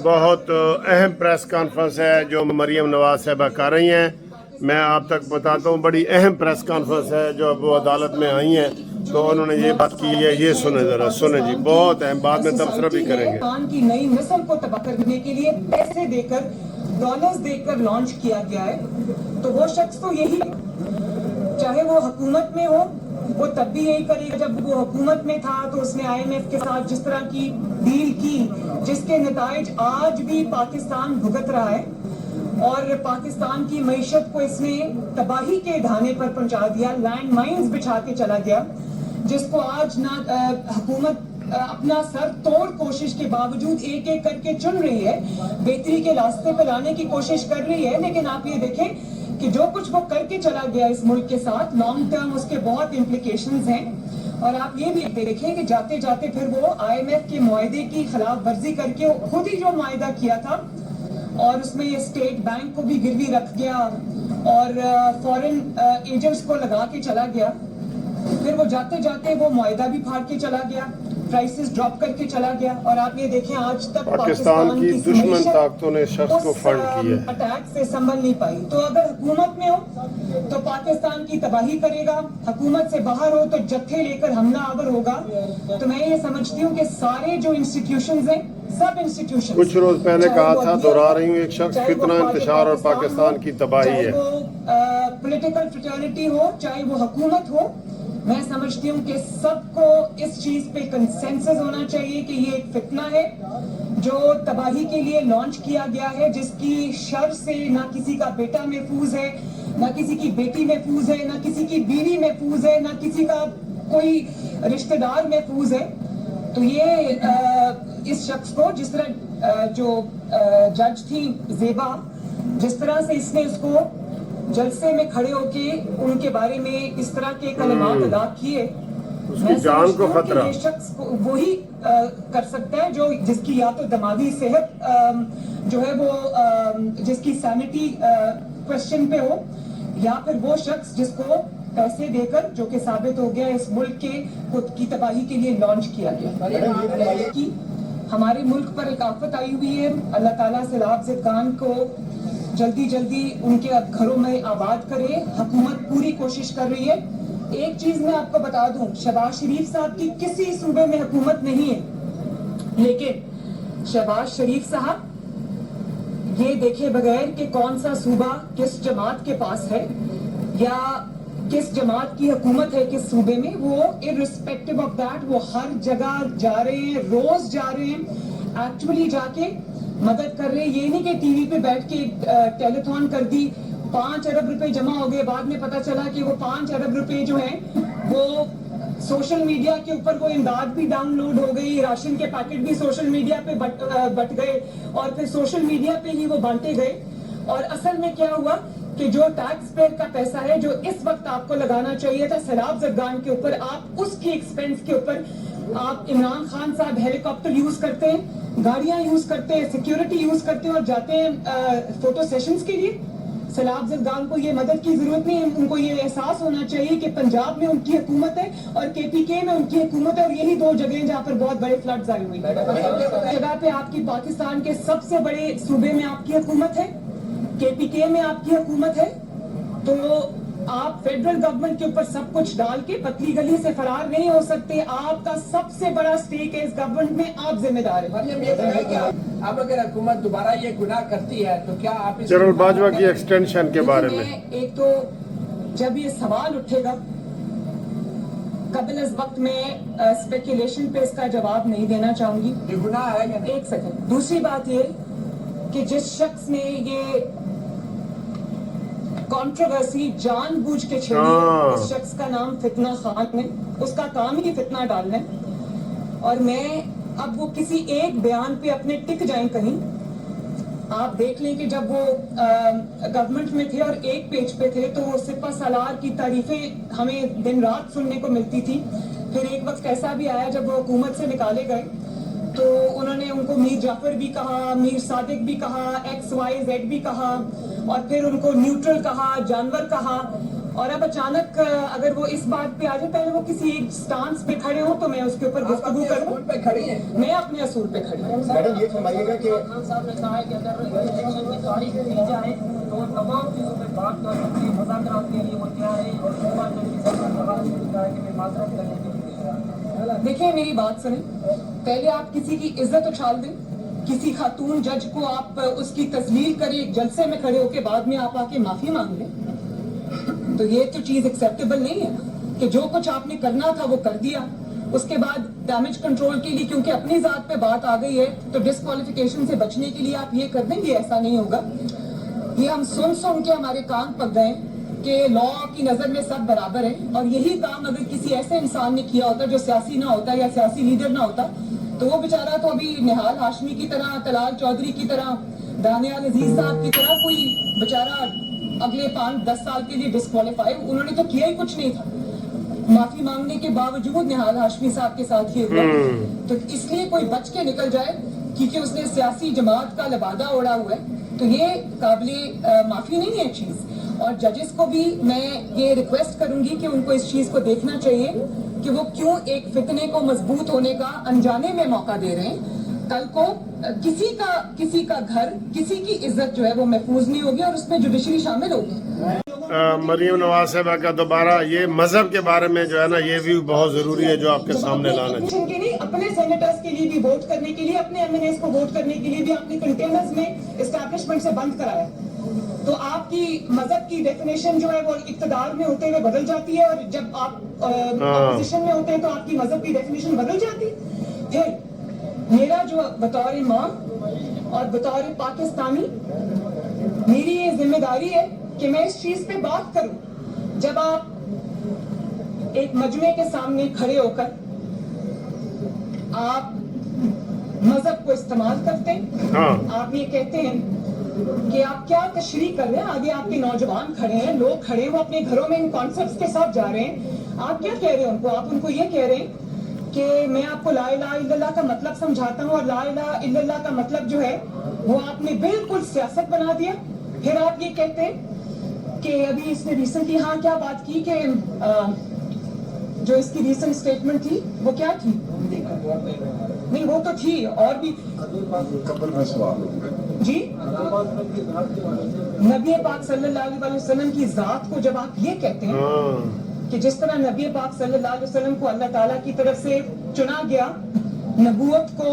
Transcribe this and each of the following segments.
बहुत अहम press conference है जो मरियम नवाज साहबा कर रही हैं। मैं आप तक बताता हूँ, बड़ी अहम प्रेस कॉन्फ्रेंस है जो अब वो अदालत में आई हैं, तो उन्होंने ये बात की है। ये सुने जरा, सुने जी, बहुत अहम, बाद में तबसरा भी करेंगे। पाकिस्तान की नई नस्ल को तबाह करने के लिए पैसे देकर, डॉलर्स देकर लॉन्च किया गया है। तो वो शख्स तो यही, चाहे वो हुकूमत में हो, वो तब भी यही करेगा। जब वो हुकूमत में था तो उसने IMF के साथ जिस तरह की डील की, जिसके नताइज आज भी पाकिस्तान भुगत रहा है, और पाकिस्तान की मईशत को इसने तबाही के ढाने पर पहुंचा दिया, लैंड माइंस बिछा के चला गया, जिसको आज ना हुकूमत अपना सर तोड़ कोशिश के बावजूद एक एक करके चुन रही है, बेहतरी के रास्ते पर लाने की कोशिश कर रही है। लेकिन आप ये देखें कि जो कुछ वो करके चला गया इस मुल्क के साथ, लॉन्ग टर्म उसके बहुत इम्प्लीकेशंस हैं। और आप ये भी देखें कि जाते जाते फिर वो IMF के मुआहदे की खिलाफ वर्जी करके खुद ही जो मुआहदा किया था, और उसमें ये स्टेट बैंक को भी गिरवी रख गया और फॉरेन एजेंट्स को लगा के चला गया। फिर वो जाते जाते वो मुआहदा भी फाड़ के चला गया, प्राइसेस ड्रॉप करके चला गया। और आप ये देखें आज तक पाकिस्तान की दुश्मन ताकतों ने शख्स को फंड किया, अटैक से संभल नहीं पाई। तो अगर हुकूमत में हो तो पाकिस्तान की तबाही करेगा, हुकूमत से बाहर हो तो जत्थे लेकर हमला आवर होगा। तो मैं ये समझती हूँ कि सारे जो इंस्टीट्यूशंस हैं, सब इंस्टीट्यूशन, कुछ रोज पहले कहा था, दोहरा रही हूँ, एक शख्स फितना, इंतशार और पाकिस्तान की तबाही है। पॉलिटिकल फ्रेटर्निटी हो, चाहे वो हुकूमत हो, मैं समझती हूँ कि सबको इस चीज पे कंसेंसस होना चाहिए कि ये एक फितना है जो तबाही के लिए लॉन्च किया गया है, जिसकी शर से ना किसी का बेटा महफूज है, ना किसी की बेटी महफूज है, ना किसी की बीवी महफूज है, ना किसी का कोई रिश्तेदार महफूज है। तो ये इस शख्स को, जिस तरह जो जज थी ज़ेबा, जिस तरह से इसने उसको जलसे में खड़े होके उनके बारे में इस तरह के कलमात अदा किए, उसकी जान को खतरा। ये शख्स वही कर सकता है जो, जिसकी या तो दिमागी सेहत जो है वो जिसकी सैनिटी क्वेश्चन पे हो, या फिर वो शख्स जिसको पैसे देकर, जो कि साबित हो गया इस मुल्क के खुद की तबाही के लिए लॉन्च किया गया। कि हमारे मुल्क पर एक आफत आई हुई है, अल्लाह ताला से लाभ ज़िदगान को जल्दी जल्दी उनके घरों में आबाद करे। हुकूमत पूरी कोशिश कर रही है। एक चीज मैं आपको बता दूं, शहबाज शरीफ साहब की किसी सूबे में हुकूमत नहीं है, लेकिन शहबाज शरीफ साहब ये देखे बगैर कि कौन सा सूबा किस जमात के पास है या किस जमात की हुकूमत है किस सूबे में, वो इररिस्पेक्टिव ऑफ दैट वो हर जगह जा रहे हैं, रोज जा रहे हैं, एक्चुअली जाके मदद कर रहे हैं। ये नहीं कि टीवी पे बैठ के टेलीथॉन कर दी, 5 अरब रुपए जमा हो गए, बाद में पता चला कि वो 5 अरब रुपए जो हैं वो सोशल मीडिया के ऊपर वो इमदाद भी डाउनलोड हो गई, राशन के पैकेट भी सोशल मीडिया पे बट गए, और फिर सोशल मीडिया पे ही वो बांटे गए। और असल में क्या हुआ कि जो टैक्स पेयर का पैसा है जो इस वक्त आपको लगाना चाहिए था सैलाब ज़रदान के ऊपर, आप उसकी एक्सपेंस के ऊपर आप इमरान खान साहब हेलीकॉप्टर यूज करते हैं, गाड़ियां यूज करते हैं, सिक्योरिटी यूज करते हैं और जाते हैं फोटो सेशंस के लिए। सैलाब ज़रदान को ये मदद की जरूरत नहीं है, उनको ये एहसास होना चाहिए कि पंजाब में उनकी हुकूमत है और KPK में उनकी हुकूमत है, और यही दो जगह जहाँ पर बहुत बड़े फ्लड्स आई हुई है। जगह पे आपकी पाकिस्तान के सबसे बड़े सूबे में आपकी हुकूमत है, KPK में आपकी हुकूमत है, तो आप फेडरल गवर्नमेंट के ऊपर सब कुछ डाल के पतली गली से फरार नहीं हो सकते। आपका सबसे बड़ा स्टेक है इस गवर्नमेंट में, आप जिम्मेदार हैं। अब अगर हुकूमत दोबारा ये गुनाह करती है तो क्या आप जनरल बाजवा की एक्सटेंशन के बारे में, एक तो जब ये सवाल उठेगा कबल इस वक्त में स्पेकुलेशन पे इसका जवाब नहीं देना चाहूंगी, ये गुनाह है या नहीं? एक सेकंड। दूसरी बात ये कि जिस शख्स ने ये कंट्रोवर्सी जानबूझ के छेड़ी है, इस शख्स का नाम फितना खान है, उसका काम ही फितना डालना है। और मैं अब वो किसी एक बयान पे अपने टिक जाएं कहीं, आप देख लें कि जब वो गवर्नमेंट में थे और एक पेज पे थे तो वो सिपा सालार की तारीफें हमें दिन रात सुनने को मिलती थी। फिर एक वक्त ऐसा भी आया जब वो हुकूमत से निकाले गए तो उन्होंने उनको मीर जाफर भी कहा, मीर सादिक भी कहा, XYZ भी कहा, और फिर उनको न्यूट्रल कहा, जानवर कहा। और अब अचानक अगर वो इस बात पे आ जाए, पहले वो किसी एक स्टांस पे खड़े हो तो मैं उसके ऊपर गुफ्तगू करूं। पे खड़ी है। मैं अपने असूल पे खड़ी हूं। मैडम ये फरमाइएगा कि खान साहब ने कहा है कि अगर इलेक्शन की तारीख दी जाए तो तमाम चीज़ों पे बात कर सकती है, मुज़ाकरात के लिए वो तैयार है और शहबाज शरीफ साहब ने कहा है कि मैं माजरत करने के लिए तैयार हूं। देखिए मेरी बात सुने, पहले आप किसी की इज्जत उछाल दें, किसी खातून जज को आप उसकी तस्लील करें एक जलसे में खड़े होकर, बाद में आप आके माफी मांग लें, तो ये तो चीज एक्सेप्टेबल नहीं है कि जो कुछ आपने करना था वो कर दिया, उसके बाद डैमेज कंट्रोल के लिए क्योंकि अपनी जात पे बात आ गई है तो डिस्क्वालिफिकेशन से बचने के लिए आप ये कर देंगे, ऐसा नहीं होगा। ये हम सुन सुन के हमारे कान पक गए कि लॉ की नजर में सब बराबर है, और यही काम अगर किसी ऐसे इंसान ने किया होता जो सियासी ना होता या सियासी लीडर ना होता तो वो बेचारा तो अभी निहाल हाशमी की तरह, तलाल चौधरी की तरह, दानियाल अजीज साहब की तरह कोई बेचारा अगले 5-10 साल के लिए डिस्क्वालीफाई, उन्होंने तो किया ही कुछ नहीं था। माफी मांगने के बावजूद निहाल हाशमी साहब के साथ ये हुआ, तो इसलिए कोई बच के निकल जाए क्योंकि उसने सियासी जमात का लबादा ओढ़ा हुआ है, तो ये काबिले माफी नहीं है चीज। और जजेस को भी मैं ये रिक्वेस्ट करूंगी कि उनको इस चीज को देखना चाहिए कि वो क्यों एक फितने को मजबूत होने का अनजाने में मौका दे रहे हैं। कल को किसी का घर, किसी की इज्जत जो है वो महफूज नहीं होगी और उसमें जुडिशरी शामिल होगी। मरीम नवाज साहबा का दोबारा ये मजहब के बारे में जो है ना, ये भी बहुत जरूरी है जो आपके सामने लाना चाहिए। के लिए, अपने सेनेटर्स के लिए भी वोट करने के लिए, अपने एमएनएस को वोट करने के लिए भी आपने कंटेनर्स में एस्टैब्लिशमेंट से बंद कराया, तो आपकी मजहब की डेफिनेशन जो है वो इक्तदार में होते हुए बदल जाती है, और जब आप अपोजिशन में होते हैं तो आपकी मजहब की डेफिनेशन बदल जाती है। फिर मेरा जो बतौर माँ और बतौर पाकिस्तानी मेरी ये जिम्मेदारी है कि मैं इस चीज पे बात करूं। जब आप एक मजमे के सामने खड़े होकर आप मजहब को इस्तेमाल करते हैं, आप ये कहते हैं कि आप क्या तशरीह कर रहे हैं, आगे आपके नौजवान खड़े हैं, लोग खड़े हैं, वो अपने घरों में इन कॉन्सेप्ट्स के साथ जा रहे हैं, आप क्या कह रहे हैं उनको? आप उनको ये कह रहे हैं कि मैं आपको ला इलाहा इल्लल्लाह का मतलब समझाता हूँ, और ला इलाहा इल्लल्लाह का मतलब जो है वो आपने बिल्कुल सियासत बना दिया। फिर आप ये कहते हैं कि अभी इसने रिसेंटली क्या बात की कि जो इसकी रिसेंट स्टेटमेंट थी वो क्या थी? नहीं वो तो थी, और भी जी नबी पाक सल्लल्लाहु अलैहि वसल्लम की जात को जब आप ये कहते हैं कि जिस तरह नबी पाक सल्लल्लाहु अलैहि वसल्लम को अल्लाह ताला की तरफ से चुना गया नबूवत को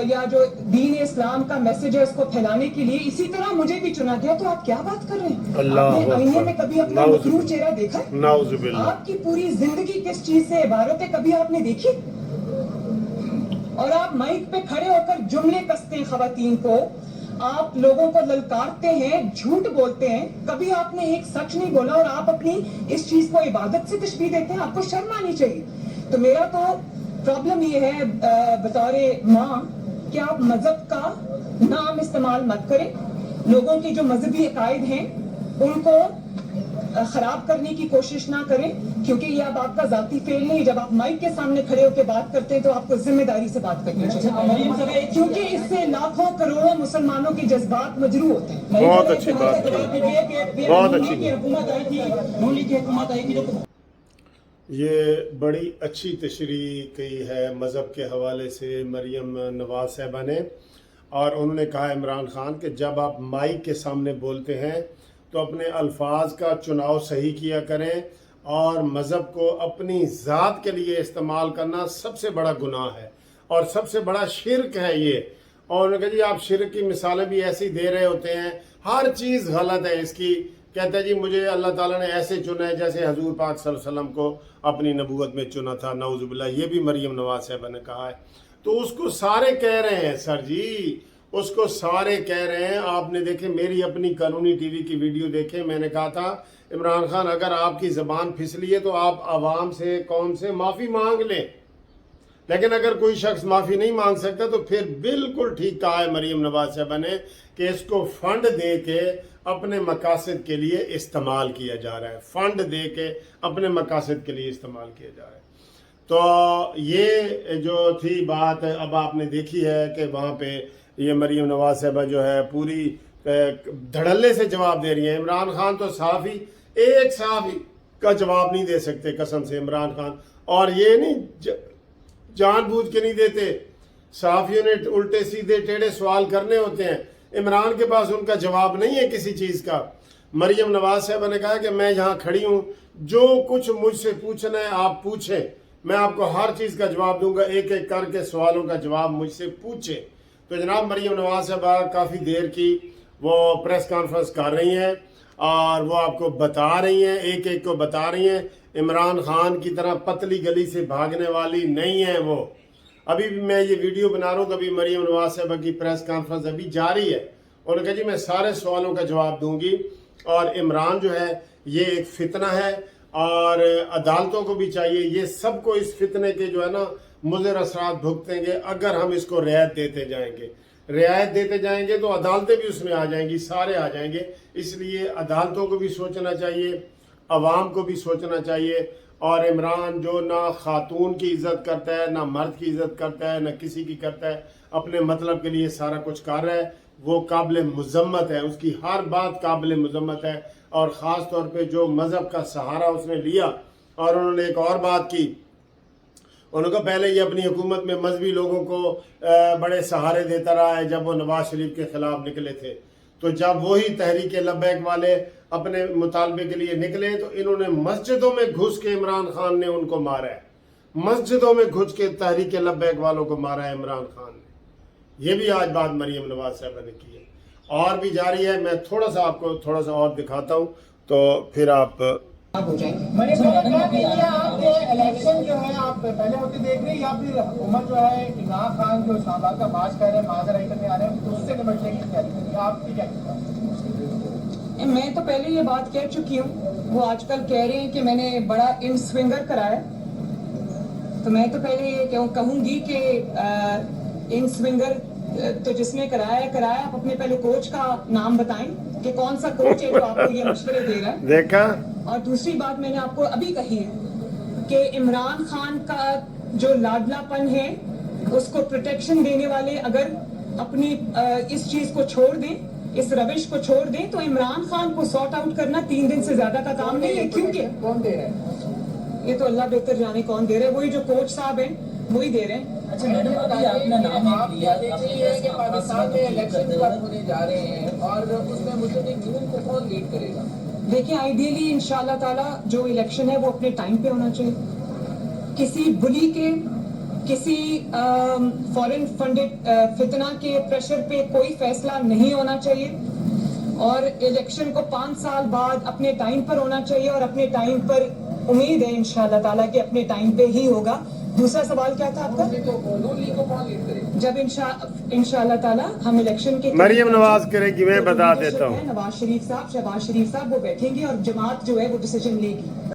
या जो दीन इस्लाम का मैसेज है उसको फैलाने के लिए, इसी तरह मुझे भी चुना गया, तो आप क्या बात कर रहे हैं? आपने आईने में कभी अपना मकरूर चेहरा देखा? आपकी पूरी जिंदगी किस चीज से इबारत है, कभी आपने देखी? और आप माइक पे खड़े होकर जुमले कसते हैं खवातीन को, आप लोगों को ललकारते हैं, झूठ बोलते हैं, कभी आपने एक सच नहीं बोला, और आप अपनी इस चीज को इबादत से तशबीह देते हैं। आपको शर्म आनी चाहिए। तो मेरा तो प्रॉब्लम ये है बतौर माँ कि आप मजहब का नाम इस्तेमाल मत करें, लोगों के जो मजहबी अकायद हैं उनको खराब करने की कोशिश ना करें, क्योंकि ये अब आपका जाती फेल नहीं। जब आप माइक के सामने खड़े होकर बात करते हैं तो आपको जिम्मेदारी से बात करनी चाहिए, क्योंकि इससे लाखों करोड़ों मुसलमानों के जज्बात मजरू होते हैं। बहुत अच्छी बात है, बहुत अच्छी बात। ये बड़ी अच्छी तशरीह की है मज़हब के हवाले से मरीम नवाज साहबा ने, और उन्होंने कहा इमरान खान कि जब आप माइक के सामने बोलते हैं तो अपने अल्फाज का चुनाव सही किया करें, और मज़हब को अपनी ज़ात के लिए इस्तेमाल करना सबसे बड़ा गुनाह है और सबसे बड़ा शिरक है ये। और उन्होंने कहा जी आप शिरक की मिसालें भी ऐसी दे रहे होते हैं, हर चीज़ गलत है इसकी। कहते हैं जी मुझे अल्लाह ताला ने ऐसे चुना है जैसे हजूर पाक सल्लल्लाहु अलैहि वसल्लम को अपनी नबूवत में चुना था, नाउज़ुबिल्लाह। ये भी मरीम नवाज साहबा ने कहा है। तो उसको सारे कह रहे हैं सर जी, उसको सारे कह रहे हैं। आपने देखे मेरी अपनी कानूनी टीवी की वीडियो देखे, मैंने कहा था इमरान खान अगर आपकी ज़बान फिसली है तो आप आवाम से, कौम से माफ़ी मांग लें, लेकिन अगर कोई शख्स माफ़ी नहीं मांग सकता तो फिर बिल्कुल ठीक कहा है मरीम नवाज साहबा ने कि इसको फंड दे के अपने मकासद के लिए इस्तेमाल किया जा रहा है, फंड दे के अपने मकासद के लिए इस्तेमाल किया जा रहा है। तो ये जो थी बात, अब आपने देखी है कि वहाँ पे ये मरीम नवाज साहबा जो है पूरी धड़ल्ले से जवाब दे रही है। इमरान खान तो साफ ही का जवाब नहीं दे सकते कसम से इमरान खान। और ये नहीं जानबूझ के नहीं देते, सहाफियों ने उल्टे सीधे टेढ़े सवाल करने होते हैं, इमरान के पास उनका जवाब नहीं है किसी चीज़ का। मरियम नवाज साहबा ने कहा कि मैं यहाँ खड़ी हूँ, जो कुछ मुझसे पूछना है आप पूछें, मैं आपको हर चीज़ का जवाब दूंगा, एक एक करके सवालों का जवाब मुझसे पूछें। तो जनाब मरियम नवाज साहबा काफ़ी देर की वो प्रेस कॉन्फ्रेंस कर रही हैं और वो आपको बता रही हैं, एक एक को बता रही हैं, इमरान खान की तरह पतली गली से भागने वाली नहीं है वो। अभी भी मैं ये वीडियो बना रहा हूँ तो अभी मरियम नवाज साहबा की प्रेस कॉन्फ्रेंस अभी जारी है। उन्होंने कहा जी मैं सारे सवालों का जवाब दूंगी और इमरान जो है ये एक फितना है और अदालतों को भी चाहिए, ये सबको इस फितने के जो है ना मुज़र असरात भुगतेंगे अगर हम इसको रियायत देते जाएंगे। रियायत देते जाएंगे तो अदालतें भी उसमें आ जाएंगी, सारे आ जाएंगे। इसलिए अदालतों को भी सोचना चाहिए, अवाम को भी सोचना चाहिए। और इमरान जो ना खातून की इज़्ज़त करता है, ना मर्द की इज़्ज़त करता है, ना किसी की करता है, अपने मतलब के लिए सारा कुछ कर रहा है, वो काबिल मुज़म्मत है, उसकी हर बात काबिल मुज़म्मत है। और ख़ास तौर पे जो मज़हब का सहारा उसने लिया। और उन्होंने एक और बात की, उन्होंने पहले ये अपनी हुकूमत में मजहबी लोगों को बड़े सहारे देता रहा है जब वो नवाज शरीफ के खिलाफ निकले थे। तो जब वही तहरीक लब्बैक वाले अपने मुतालबे के लिए निकले तो इन्होंने मस्जिदों में घुस के इमरान खान ने उनको मारा है, मस्जिदों में घुस के तहरीक लब्बैक वालों को मारा है इमरान खान ने। ये भी आज बात मरियम नवाज साहब ने की है और भी जारी है। मैं थोड़ा सा आपको थोड़ा सा और दिखाता हूँ तो फिर आप हो जाएंगे। मैंने कहा कि ये आपके इलेक्शन जो है आप पहले होते देख रहे हैं या फिर हुकूमत जो है इमरान खान जो शाहबाग का मार्च कर रहे हैं, माजरा करने आ रहे हैं, तो उससे निपटने की तैयारी कर रही है, आपकी क्या कहना है? मैं तो पहले ये बात कह चुकी हूँ, वो आजकल कह रहे हैं कि मैंने बड़ा इन स्विंगर कराया, तो मैं तो पहले ये कहूँगी कि इन स्विंगर तो जिसने कराया आप अपने पहले कोच का नाम बताएं कि कौन सा कोच है जो आपको ये मशवरे दे रहा है। देखा। और दूसरी बात मैंने आपको अभी कही है कि इमरान खान का जो लाडलापन है उसको प्रोटेक्शन देने वाले अगर अपनी इस चीज को छोड़ दें, इस रविश को छोड़ दें, तो इमरान खान को सॉर्ट आउट करना 3 दिन से ज्यादा का काम नहीं है। क्योंकि कौन दे रहा है? ये तो अल्लाह बेहतर जाने कौन दे रहे हैं, वही जो कोच साहब हैं वही दे रहे हैं। अच्छा मैडम बताइए अपना नाम आप लिया ये देखिए ये कि पाकिस्तान में इलेक्शन कब होने जा रहे हैं और उसमें मुस्लिम जून को कौन लीड करेगा? देखिए आइडियली इंशाल्लाह ताला जो इलेक्शन है वो अपने टाइम पे होना चाहिए, किसी बुली के, किसी फॉरेन फंडेड फितना के प्रेशर पे कोई फैसला नहीं होना चाहिए और इलेक्शन को 5 साल बाद अपने टाइम पर होना चाहिए और अपने टाइम पर उम्मीद है इंशाल्लाह ताला कि अपने टाइम पे ही होगा। दूसरा सवाल क्या था आपका? नून लीग को कौन लीड करेगा? जब इंशाल्लाह ताला हम इलेक्शन के मरियम नवाज करेगी, मैं बता देता हूँ। नवाज शरीफ साहब, शहबाज शरीफ साहब वो बैठेंगे और जमात जो है वो डिसीजन लेगी।